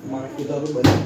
માટી તો બની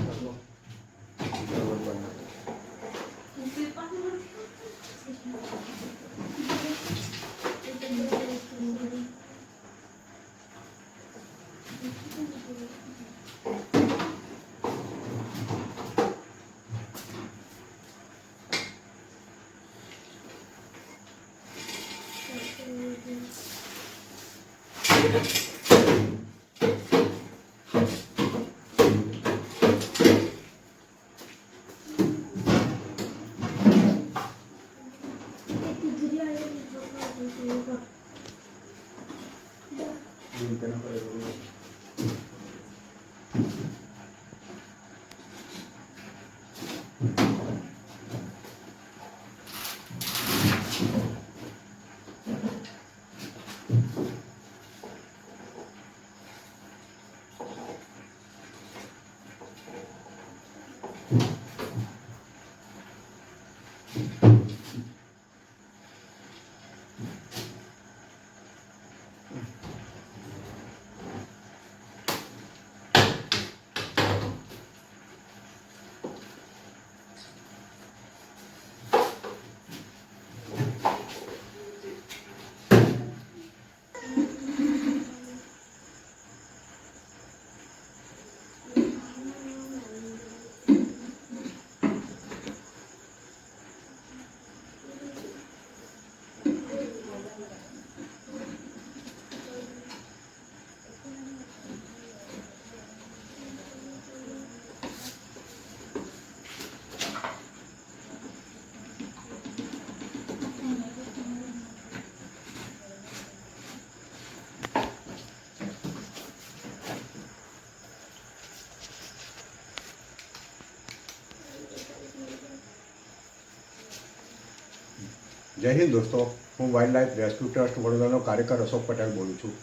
જય હિન્દ દોસ્તો, હું વાઇલ્ડ લાઇફ રેસ્ક્યુ ટ્રસ્ટ વડોદરાનો કાર્યકર અશોક પટેલ બોલું છું.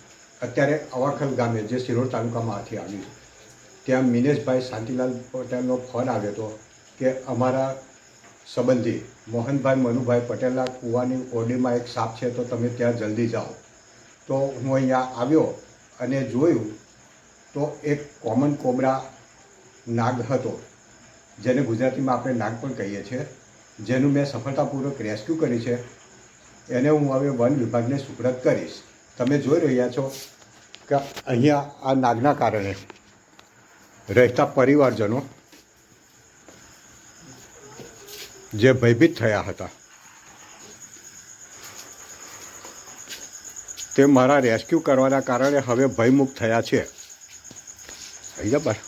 અત્યારે અવાખલ ગામે જે સિરોડ તાલુકામાંથી આવ્યું ત્યાં મિનેશભાઈ શાંતિલાલ પટેલનો ફોન આવ્યો હતો કે અમારા સંબંધી મોહનભાઈ મનુભાઈ પટેલના કૂવાની ઓરડીમાં એક સાપ છે, તો તમે ત્યાં જલ્દી જાઓ. તો હું અહીંયા આવ્યો અને જોયું તો એક કોમન કોબરા નાગ હતો, જેને ગુજરાતીમાં આપણે નાગ પણ કહીએ છીએ, જેનું મેં સફળતાપૂર્વક રેસ્ક્યુ કરી છે. એને હું હવે વન વિભાગને સુપ્રત કરીશ. તમે જોઈ રહ્યા છો કે અહીંયા આ નાગના કારણે રહેતા પરિવારજનો જે ભયભીત થયા હતા તે મારા રેસ્ક્યુ કરવાના કારણે હવે ભયમુક્ત થયા છે. અહીંયા બસ